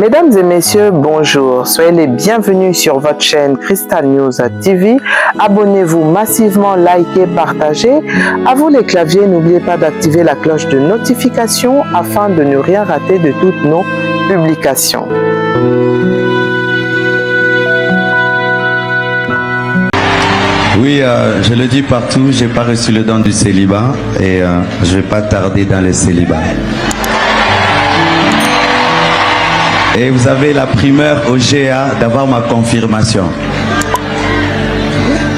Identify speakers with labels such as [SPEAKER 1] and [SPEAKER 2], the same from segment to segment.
[SPEAKER 1] Mesdames et messieurs, bonjour. Soyez les bienvenus sur votre chaîne Crystal News TV. Abonnez-vous massivement, likez, partagez. À vous les claviers, n'oubliez pas d'activer la cloche de notification afin de ne rien rater de toutes nos publications.
[SPEAKER 2] Oui, je le dis partout, j'ai pas reçu le don du célibat et je vais pas tarder dans le célibat. Et vous avez la primeur au GA d'avoir ma confirmation.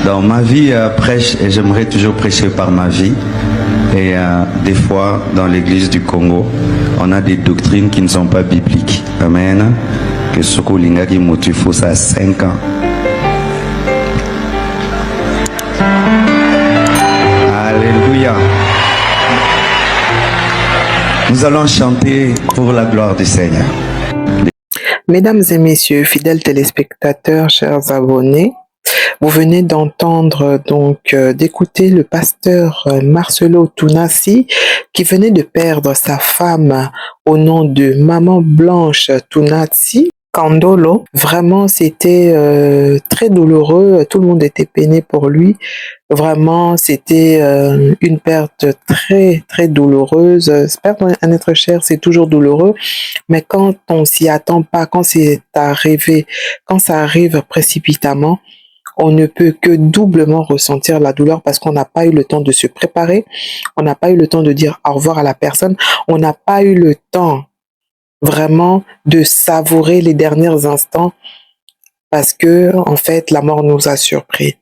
[SPEAKER 2] Dans ma vie prêche, et j'aimerais toujours prêcher par ma vie. Et des fois, dans l'église du Congo, on a des doctrines qui ne sont pas bibliques. Amen. Que Sokolinga qui motive ça à 5 ans. Alléluia. Nous allons chanter pour la gloire du Seigneur.
[SPEAKER 1] Mesdames et messieurs, fidèles téléspectateurs, chers abonnés, vous venez d'entendre d'écouter le pasteur Marcelo Tunasi qui venait de perdre sa femme au nom de Maman Blanche Tunasi Kandolo. Vraiment, c'était très douloureux. Tout le monde était peiné pour lui. Vraiment, c'était une perte très, très douloureuse. Perdre un être cher, c'est toujours douloureux. Mais quand on s'y attend pas, quand c'est arrivé, quand ça arrive précipitamment, on ne peut que doublement ressentir la douleur parce qu'on n'a pas eu le temps de se préparer. On n'a pas eu le temps de dire au revoir à la personne. On n'a pas eu le temps vraiment de savourer les derniers instants parce que, en fait, la mort nous a surpris.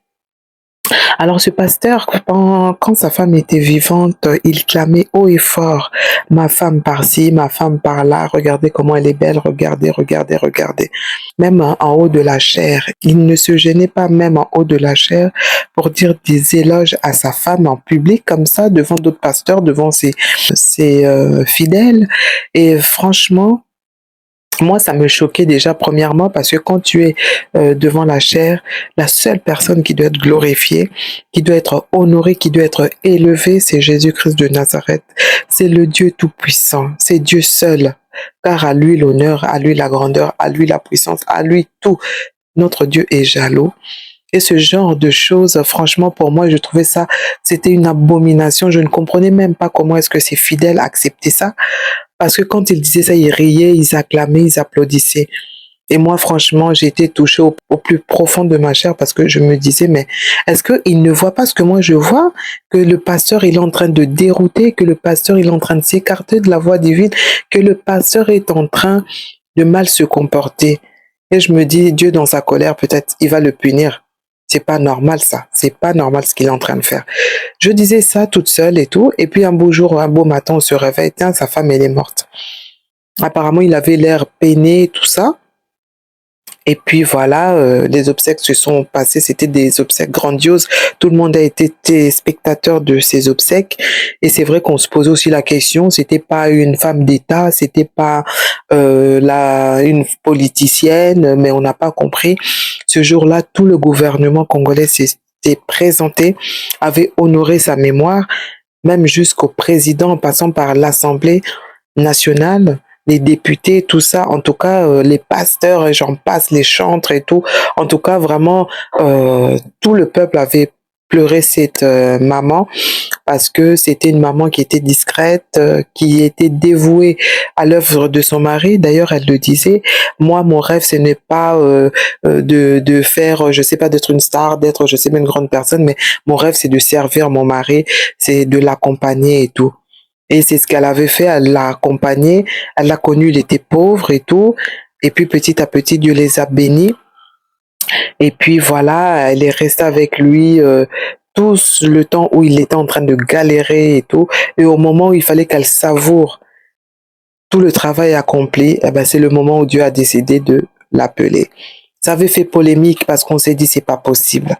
[SPEAKER 1] Alors ce pasteur, quand sa femme était vivante, il clamait haut et fort, ma femme par-ci, ma femme par-là, regardez comment elle est belle, regardez, regardez, regardez. Même en haut de la chair, il ne se gênait pas même en haut de la chair pour dire des éloges à sa femme en public comme ça, devant d'autres pasteurs, devant ses fidèles. Et franchement, moi, ça me choquait déjà premièrement parce que quand tu es devant la chair, la seule personne qui doit être glorifiée, qui doit être honorée, qui doit être élevée, c'est Jésus-Christ de Nazareth. C'est le Dieu tout-puissant, c'est Dieu seul. Car à lui l'honneur, à lui la grandeur, à lui la puissance, à lui tout. Notre Dieu est jaloux. Et ce genre de choses, franchement, pour moi, je trouvais ça, c'était une abomination. Je ne comprenais même pas comment est-ce que ces fidèles acceptaient ça. Parce que quand ils disaient ça, ils riaient, ils acclamaient, ils applaudissaient. Et moi, franchement, j'ai été touchée au plus profond de ma chair parce que je me disais, mais est-ce qu'ils ne voient pas ce que moi je vois? Que le pasteur, il est en train de dérouter, que le pasteur, il est en train de s'écarter de la voie divine, que le pasteur est en train de mal se comporter. Et je me dis, Dieu, dans sa colère, peut-être, il va le punir. C'est pas normal ça, c'est pas normal ce qu'il est en train de faire. Je disais ça toute seule et tout, et puis un beau jour, un beau matin, on se réveille, tiens, sa femme elle est morte. Apparemment, il avait l'air peiné, tout ça. Et puis voilà, les obsèques se sont passées, c'était des obsèques grandioses. Tout le monde a été spectateur de ces obsèques. Et c'est vrai qu'on se posait aussi la question, c'était pas une femme d'État, c'était pas une politicienne, mais on n'a pas compris. Ce jour-là, tout le gouvernement congolais s'était présenté, avait honoré sa mémoire, même jusqu'au président, en passant par l'Assemblée nationale, les députés, tout ça, en tout cas, les pasteurs, et j'en passe, les chantres et tout. En tout cas, vraiment, tout le peuple avait pleuré cette maman parce que c'était une maman qui était discrète, qui était dévouée à l'œuvre de son mari. D'ailleurs, elle le disait, moi, mon rêve, ce n'est pas de faire, je sais pas, d'être une star, d'être, je sais pas, une grande personne, mais mon rêve, c'est de servir mon mari, c'est de l'accompagner et tout. Et c'est ce qu'elle avait fait, elle l'a accompagné, elle l'a connu, il était pauvre et tout. Et puis petit à petit, Dieu les a bénis. Et puis voilà, elle est restée avec lui tout le temps où il était en train de galérer et tout. Et au moment où il fallait qu'elle savoure tout le travail accompli, eh ben, c'est le moment où Dieu a décidé de l'appeler. Ça avait fait polémique parce qu'on s'est dit c'est pas possible.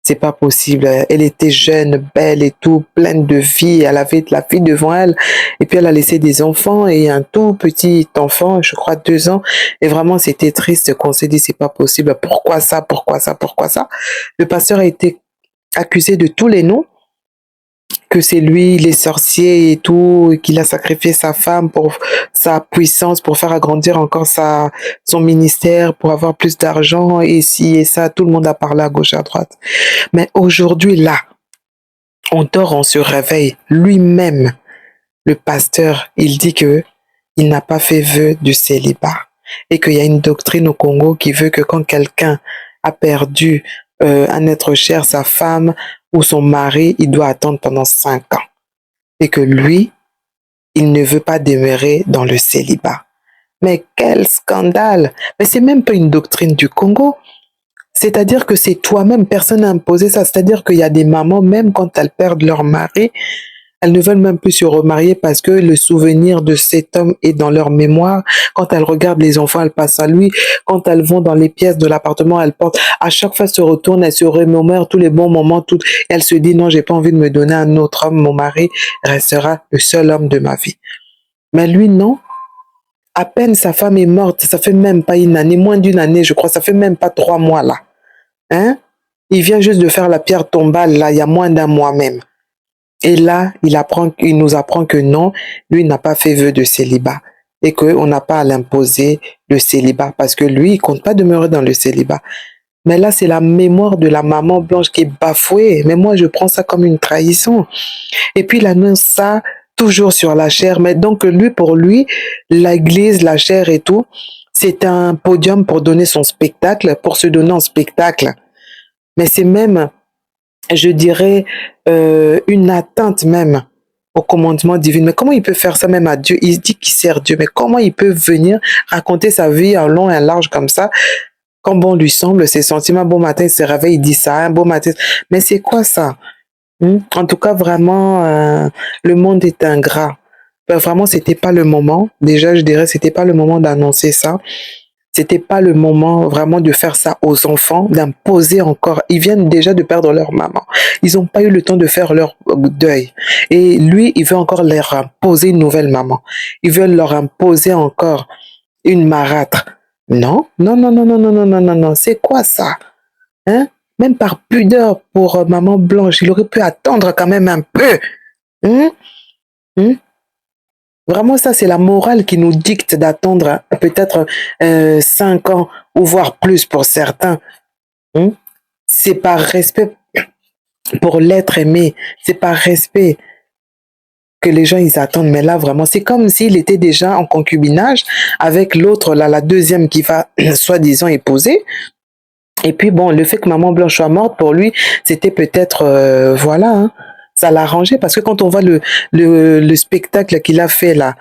[SPEAKER 1] C'est pas possible. Elle était jeune, belle et tout, pleine de vie. Elle avait de la vie devant elle. Et puis, elle a laissé des enfants et un tout petit enfant, je crois 2 ans. Et vraiment, c'était triste qu'on s'est dit, c'est pas possible. Pourquoi ça? Pourquoi ça? Pourquoi ça? Le pasteur a été accusé de tous les noms. que c'est lui, les sorciers et tout, et qu'il a sacrifié sa femme pour sa puissance, pour faire agrandir encore son ministère, pour avoir plus d'argent, et ci et ça, tout le monde a parlé à gauche, à droite. Mais aujourd'hui, là, on dort, on se réveille. Lui-même, le pasteur, il dit que il n'a pas fait vœu du célibat et qu'il y a une doctrine au Congo qui veut que quand quelqu'un a perdu un être cher, sa femme ou son mari, il doit attendre pendant 5 ans et que lui, il ne veut pas demeurer dans le célibat. Mais quel scandale! Mais c'est même pas une doctrine du Congo. C'est-à-dire que c'est toi-même, personne n'a imposé ça. C'est-à-dire qu'il y a des mamans, même quand elles perdent leur mari, elles ne veulent même plus se remarier parce que le souvenir de cet homme est dans leur mémoire. Quand elles regardent les enfants, elles passent à lui. Quand elles vont dans les pièces de l'appartement, elles portent. À chaque fois, elles se retournent, elles se remémorent tous les bons moments. Et elles se disent, non, j'ai pas envie de me donner un autre homme. Mon mari restera le seul homme de ma vie. Mais lui, non. À peine sa femme est morte, ça fait même pas une année, moins d'une année, je crois, ça fait même pas 3 mois là. Hein? Il vient juste de faire la pierre tombale là, il y a moins d'un mois même. Et là, il nous apprend que non, lui n'a pas fait vœu de célibat et qu'on n'a pas à l'imposer le célibat parce que lui, il compte pas demeurer dans le célibat. Mais là, c'est la mémoire de la maman blanche qui est bafouée. Mais moi, je prends ça comme une trahison. Et puis, il annonce ça toujours sur la chair. Mais donc, lui, pour lui, l'église, la chair et tout, c'est un podium pour donner son spectacle, pour se donner en spectacle. Mais c'est même, je dirais, une atteinte même au commandement divin. Mais comment il peut faire ça même à Dieu? Il dit qu'il sert Dieu, mais comment il peut venir raconter sa vie en long et en large comme ça, quand bon lui semble, ses sentiments, un bon matin, il se réveille, il dit ça, un beau matin. Mais c'est quoi ça? En tout cas, vraiment, le monde est ingrat. Ben, vraiment, c'était pas le moment. Déjà, je dirais, c'était pas le moment d'annoncer ça. C'était pas le moment vraiment de faire ça aux enfants, d'imposer encore. Ils viennent déjà de perdre leur maman. Ils n'ont pas eu le temps de faire leur deuil. Et lui, il veut encore leur imposer une nouvelle maman. Ils veulent leur imposer encore une marâtre. Non, non, non, non, non, non, non, non, non, non. C'est quoi ça? Hein? Même par pudeur pour maman blanche, il aurait pu attendre quand même un peu. Hein? Hein? Vraiment, ça, c'est la morale qui nous dicte d'attendre peut-être 5 ans ou voire plus pour certains. Hein? C'est par respect pour l'être aimé. C'est par respect que les gens, ils attendent. Mais là, vraiment, c'est comme s'il était déjà en concubinage avec l'autre, là, la deuxième qui va soi-disant épouser. Et puis, bon, le fait que maman blanche soit morte, pour lui, c'était peut-être, voilà, hein, ça l'arrangeait. Parce que quand on voit le spectacle qu'il a fait là,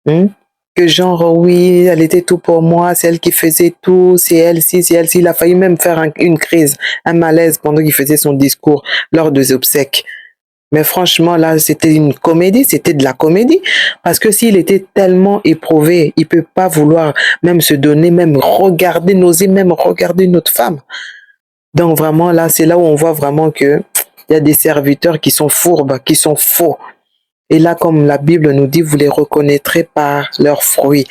[SPEAKER 1] hein, que genre, oui, elle était tout pour moi, c'est elle qui faisait tout, c'est elle, si, c'est elle, si. Il a failli même faire une crise, un malaise pendant qu'il faisait son discours lors des obsèques. Mais franchement, là, c'était une comédie, c'était de la comédie. Parce que s'il était tellement éprouvé, il peut pas vouloir même se donner, même regarder, n'oser même regarder notre femme. Donc vraiment, là, c'est là où on voit vraiment que il y a des serviteurs qui sont fourbes, qui sont faux. Et là, comme la Bible nous dit, vous les reconnaîtrez par leurs fruits.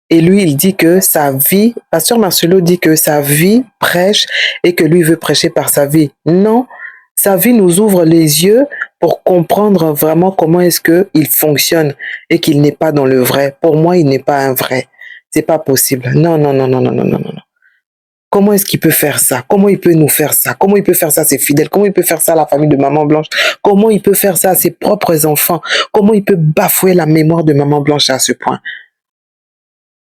[SPEAKER 1] Et lui, il dit que sa vie, Pasteur Marcelo dit que sa vie prêche et que lui veut prêcher par sa vie. Non, sa vie nous ouvre les yeux pour comprendre vraiment comment est-ce qu'il fonctionne et qu'il n'est pas dans le vrai. Pour moi, il n'est pas un vrai. C'est pas possible. Non, non, non, non, non, non, non, non. Comment est-ce qu'il peut faire ça? Comment il peut nous faire ça? Comment il peut faire ça à ses fidèles? Comment il peut faire ça à la famille de Maman Blanche? Comment il peut faire ça à ses propres enfants? Comment il peut bafouer la mémoire de Maman Blanche à ce point?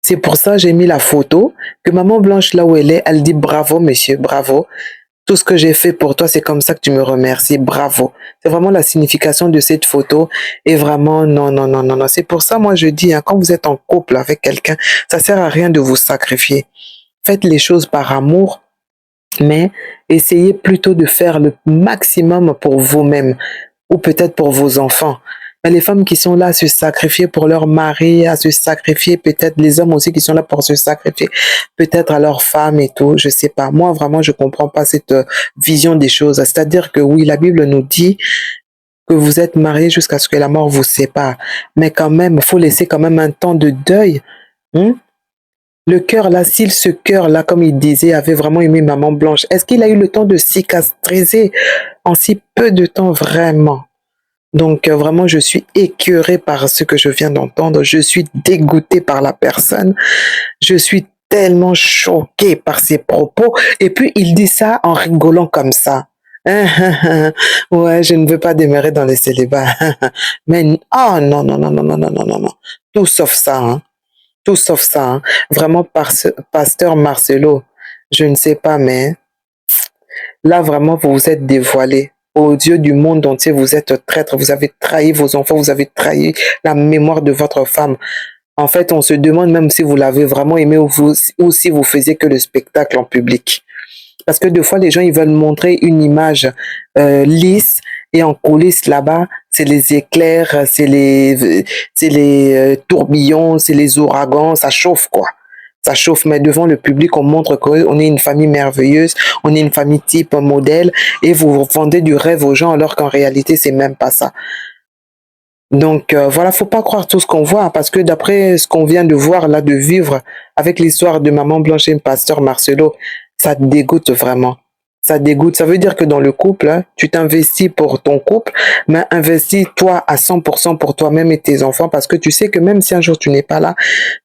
[SPEAKER 1] C'est pour ça que j'ai mis la photo, que Maman Blanche, là où elle est, elle dit bravo, monsieur, bravo. Tout ce que j'ai fait pour toi, c'est comme ça que tu me remercies. Bravo. C'est vraiment la signification de cette photo. Et vraiment, non, non, non, non, non. C'est pour ça, moi, je dis, hein, quand vous êtes en couple avec quelqu'un, ça sert à rien de vous sacrifier. Faites les choses par amour, mais essayez plutôt de faire le maximum pour vous-même ou peut-être pour vos enfants. Mais les femmes qui sont là à se sacrifier pour leur mari, à se sacrifier, peut-être les hommes aussi qui sont là pour se sacrifier, peut-être à leur femme et tout, je sais pas. Moi, vraiment, je comprends pas cette vision des choses. C'est-à-dire que oui, la Bible nous dit que vous êtes mariés jusqu'à ce que la mort vous sépare. Mais quand même, il faut laisser quand même un temps de deuil. Hein? Le cœur là, si ce cœur là, comme il disait, avait vraiment aimé Maman Blanche, est-ce qu'il a eu le temps de cicatriser en si peu de temps vraiment? Donc vraiment, je suis écœurée par ce que je viens d'entendre. Je suis dégoûtée par la personne. Je suis tellement choquée par ses propos. Et puis, il dit ça en rigolant comme ça. Ouais, je ne veux pas demeurer dans le célibat. Mais oh non, non, non, non, non, non, non, non, non. Tout sauf ça, hein. Tout sauf ça, hein. Vraiment, pasteur Marcelo, je ne sais pas, mais là, vraiment, vous vous êtes dévoilé. Aux yeux du monde entier, vous êtes traître. Vous avez trahi vos enfants, vous avez trahi la mémoire de votre femme. En fait, on se demande même si vous l'avez vraiment aimé ou si vous faisiez que le spectacle en public. Parce que des fois, les gens, ils veulent montrer une image lisse et en coulisses là-bas, c'est les éclairs, c'est les tourbillons, c'est les ouragans, ça chauffe quoi. Ça chauffe, mais devant le public, on montre qu'on est une famille merveilleuse, on est une famille type, un modèle, et vous vendez du rêve aux gens alors qu'en réalité, c'est même pas ça. Donc voilà, faut pas croire tout ce qu'on voit, parce que d'après ce qu'on vient de voir là, de vivre avec l'histoire de Maman Blanche et Pasteur Marcelo, ça dégoûte vraiment. Ça dégoûte. Ça veut dire que dans le couple, hein, tu t'investis pour ton couple, mais investis-toi à 100% pour toi-même et tes enfants, parce que tu sais que même si un jour tu n'es pas là,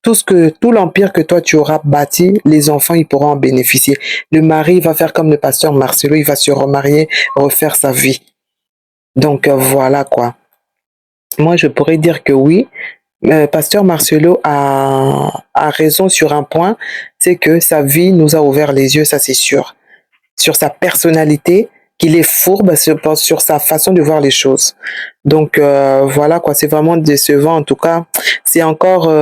[SPEAKER 1] tout l'empire que toi tu auras bâti, les enfants ils pourront en bénéficier. Le mari va faire comme le pasteur Marcelo, il va se remarier, refaire sa vie. Donc voilà quoi. Moi, je pourrais dire que oui, pasteur Marcelo a raison sur un point, c'est que sa vie nous a ouvert les yeux, ça c'est sûr. Sur sa personnalité, qu'il est fourbe sur sa façon de voir les choses. Donc voilà quoi, c'est vraiment décevant en tout cas. C'est encore,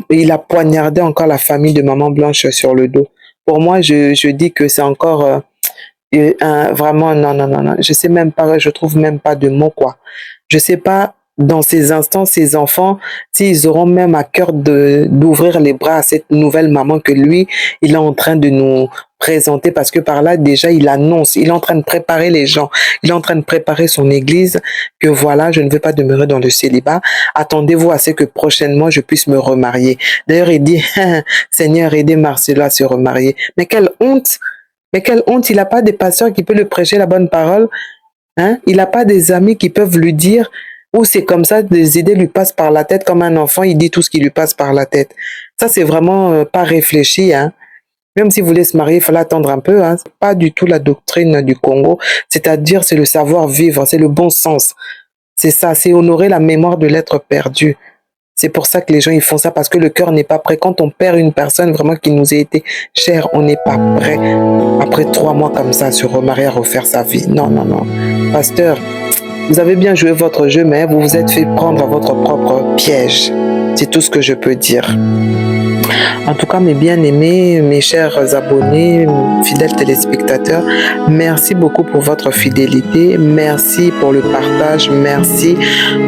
[SPEAKER 1] il a poignardé encore la famille de Maman Blanche sur le dos. Pour moi, je dis que c'est encore vraiment non, non, non, non. Je sais même pas, je trouve même pas de mots quoi. Je sais pas dans ces instants, ces enfants, s'ils auront même à cœur d'ouvrir les bras à cette nouvelle maman que lui, il est en train de nous présenter, parce que par là déjà il annonce, il est en train de préparer les gens, il est en train de préparer son église, que voilà, je ne veux pas demeurer dans le célibat, attendez-vous à ce que prochainement je puisse me remarier. D'ailleurs il dit Seigneur, aidez Marcelo à se remarier. Mais quelle honte! Mais quelle honte, il n'a pas des pasteurs qui peuvent lui prêcher la bonne parole, hein? Il n'a pas des amis qui peuvent lui dire, ou c'est comme ça, des idées lui passent par la tête, comme un enfant, il dit tout ce qui lui passe par la tête. Ça, c'est vraiment pas réfléchi, hein? Même si vous voulez se marier, il faut attendre un peu, hein? C'est pas du tout la doctrine du Congo, c'est-à-dire c'est le savoir-vivre, c'est le bon sens. C'est ça, c'est honorer la mémoire de l'être perdu. C'est pour ça que les gens ils font ça, parce que le cœur n'est pas prêt. Quand on perd une personne vraiment qui nous a été chère, on n'est pas prêt. Après 3 mois comme ça, se remarier, à refaire sa vie. Non, non, non. Pasteur, vous avez bien joué votre jeu, mais vous vous êtes fait prendre à votre propre piège. C'est tout ce que je peux dire. En tout cas, mes bien-aimés, mes chers abonnés, fidèles téléspectateurs, merci beaucoup pour votre fidélité. Merci pour le partage. Merci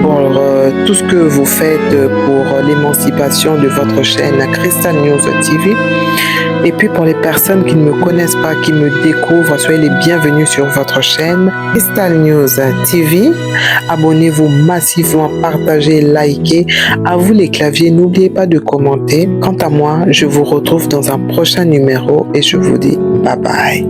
[SPEAKER 1] pour tout ce que vous faites pour l'émancipation de votre chaîne Crystal News TV. Et puis pour les personnes qui ne me connaissent pas, qui me découvrent, soyez les bienvenus sur votre chaîne Crystal News TV. Abonnez-vous massivement, partagez, likez. À vous les claviers, n'oubliez pas de commenter. Quant à moi, je vous retrouve dans un prochain numéro et je vous dis bye bye.